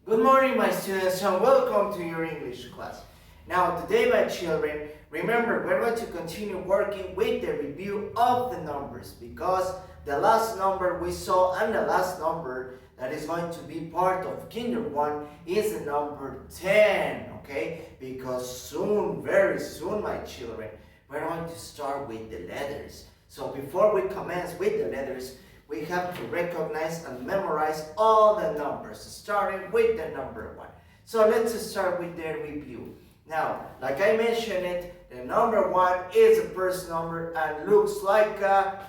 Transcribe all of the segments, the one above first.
Good morning, my students, and welcome to your English class. Now, today, my children, remember, we're going to continue working with the review of the numbers because the last number we saw and the last number that is going to be part of Kinder 1 is the number 10, okay? Because soon, very soon, my children, we're going to start with the letters. So before we commence with the letters, we have to recognize and memorize all the numbers, starting with the number 1. So let's start with the review. Now, like I mentioned it, the number 1 is a first number and looks like a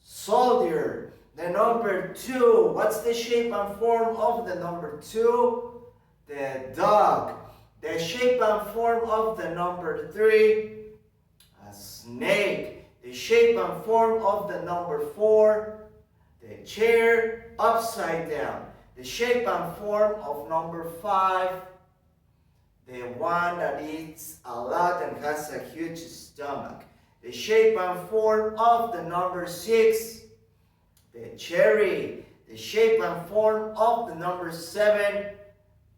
soldier. The number 2, what's the shape and form of the number 2? The dog. The shape and form of the number 3? A snake. The shape and form of the number 4? The chair upside down. The shape and form of number 5. The one that eats a lot and has a huge stomach. The shape and form of the number 6. The cherry. The shape and form of the number 7.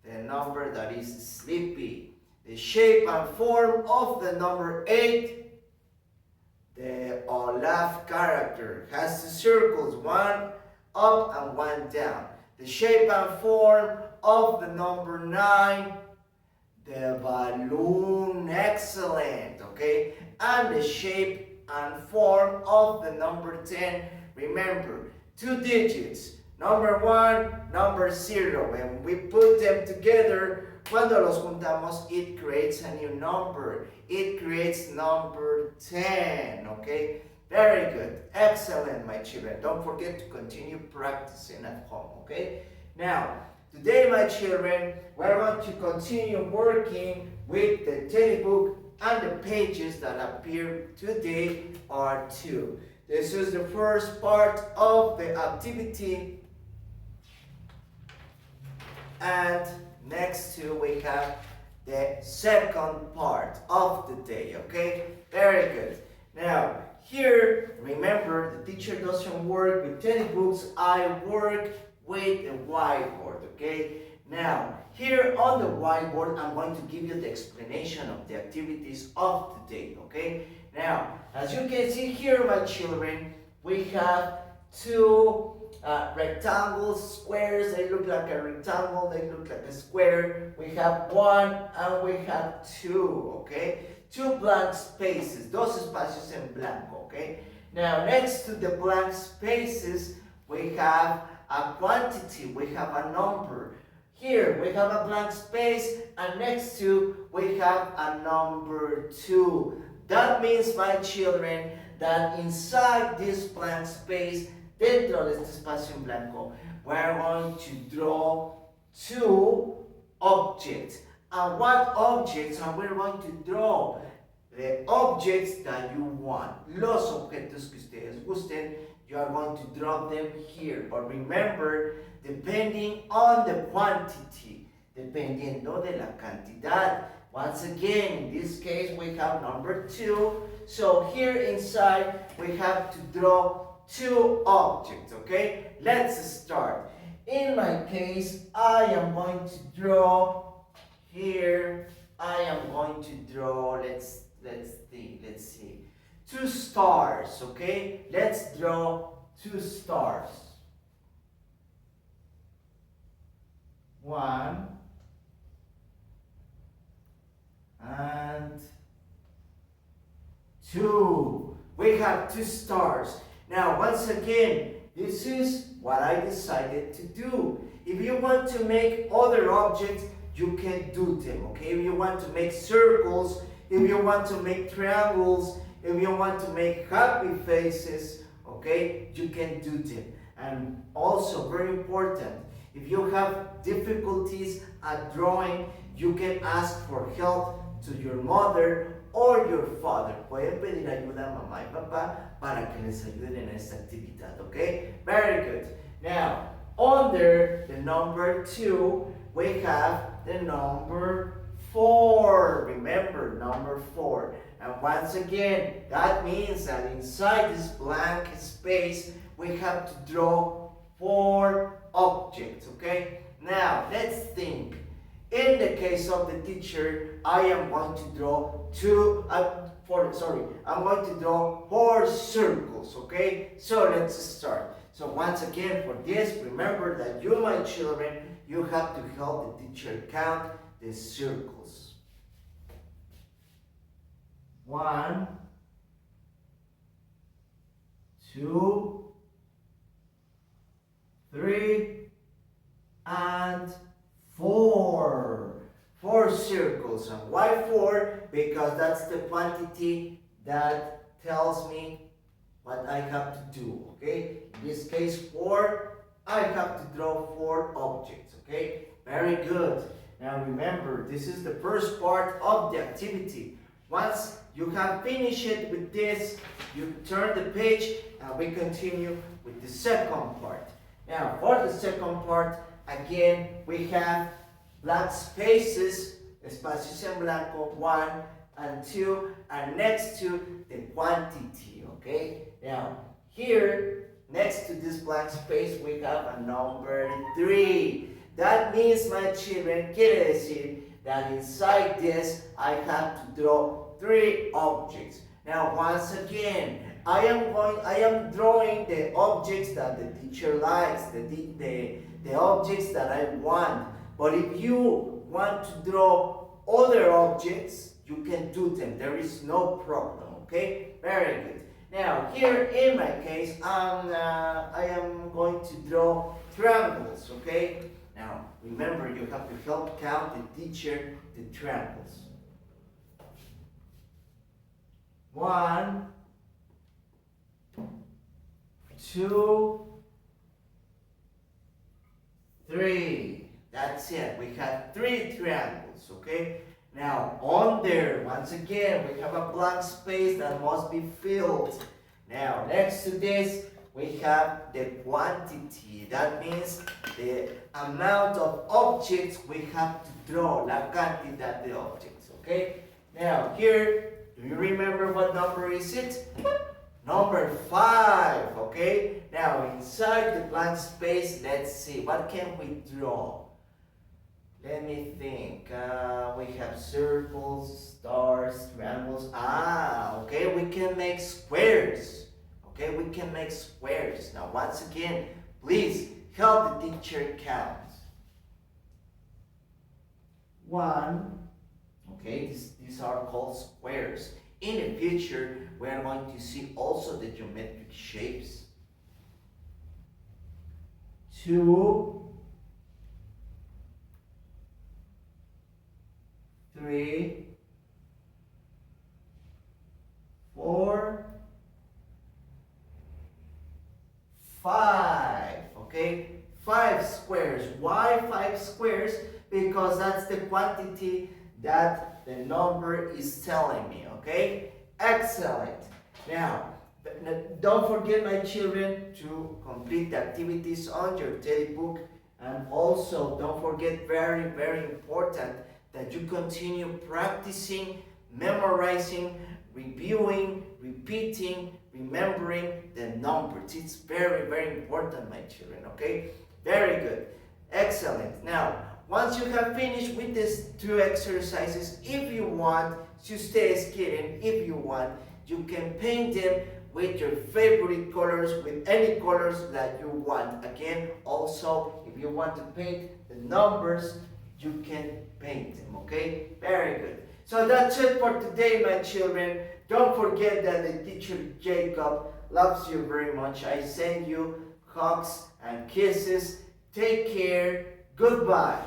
The number that is sleepy. The shape and form of the number 8. The Olaf character has two circles, one up and one down. The shape and form of the number 9. The balloon, excellent, okay? And the shape and form of the number 10. Remember, 2 digits, number 1, number 0. When we put them together, cuando los juntamos, it creates a new number. It creates number 10, okay? Very good. Excellent, my children. Don't forget to continue practicing at home, okay? Now, today, my children, we're going to continue working with the textbook and the pages that appear today are 2. This is the first part of the activity. And next to we have the second part of the day, okay? Very good. Now, here, remember, the teacher doesn't work with textbooks. I work with the whiteboard, okay? Now, here on the whiteboard, I'm going to give you the explanation of the activities of the day, okay? Now, as you can see here, my children, we have 2 rectangles, squares. They look like a rectangle, they look like a square. We have 1 and we have 2, okay? 2 blank spaces, dos espacios en blanco, okay? Now, next to the blank spaces, we have a quantity, we have a number. Here, we have a blank space, and next to, we have a number 2. That means, my children, that inside this blank space, dentro de este espacio en blanco, we're going to draw 2 objects. And what objects are we going to draw? The objects that you want. Los objetos que ustedes gusten, you are going to draw them here. But remember, depending on the quantity, dependiendo de la cantidad. Once again, in this case, we have number 2. So here inside, we have to draw 2 objects, okay? Let's start. In my case, I am going to draw here. I am going to draw, let's see, 2 stars, okay? Let's draw 2 stars. 1 and 2. We have 2 stars. Now, once again, this is what I decided to do. If you want to make other objects, you can do them, okay? If you want to make circles, if you want to make triangles, if you want to make happy faces, okay, you can do them. And also, very important, if you have difficulties at drawing, you can ask for help to your mother or your father. Pueden pedir ayuda a mamá y papá para que les ayuden en esta actividad, okay? Very good. Now, under the number 2, we have the number 4. Remember, number 4. And once again, that means that inside this blank space, we have to draw 4 objects, okay? Now, let's think. In the case of the teacher, I am going to draw I'm going to draw 4 circles, okay? So let's start. So once again, for this, remember that you, my children, you have to help the teacher count the circles. 1, 2, 3, and 4. 4 circles. And why 4? Because that's the quantity that tells me what I have to do, okay? In this case, 4, I have to draw 4 objects, okay? Very good. Now remember, this is the first part of the activity. Once you have finished it with this, you turn the page and we continue with the second part. Now, for the second part, again, we have blank spaces, espacios en blanco, 1 and 2, and next to the quantity, okay? Now, here, next to this blank space, we have a number 3. That means, my children, quiere decir that inside this, I have to draw 3 objects. Now, once again, I am drawing the objects that the teacher likes, the objects that I want. But if you want to draw other objects, you can do them. There is no problem, okay? Very good. Now, here in my case, I am going to draw triangles, okay? Now, remember, you have to help count the teacher the triangles. 1, 2, 3. That's it. We have 3 triangles, okay? Now, on there, once again, we have a blank space that must be filled. Now, next to this, we have the quantity. That means the amount of objects we have to draw, la cantidad de objects, okay? Now, here, do you remember what number is it? Number 5, okay? Now, inside the blank space, let's see, what can we draw? Let me think. We have circles, stars, triangles. Okay, we can make squares. Okay, we can make squares. Now, once again, please help the teacher count. 1. Okay, these are called squares. In the future, we are going to see also the geometric shapes. 2, 3, 4, 5. Okay, 5 squares. Why 5 squares? Because that's the quantity that the number is telling me. Okay, excellent. Now, don't forget, my children, to complete the activities on your book, and also don't forget, very, very important, that you continue practicing, memorizing, reviewing, repeating, remembering the numbers. It's very, very important, my children, okay? Very good. Excellent. Now, once you have finished with these 2 exercises, if you want to stay skating, if you want, you can paint them with your favorite colors, with any colors that you want. Again, also, if you want to paint the numbers, you can paint them, okay? Very good. So that's it for today, my children. Don't forget that the teacher Jacob loves you very much. I send you hugs and kisses. Take care. Goodbye.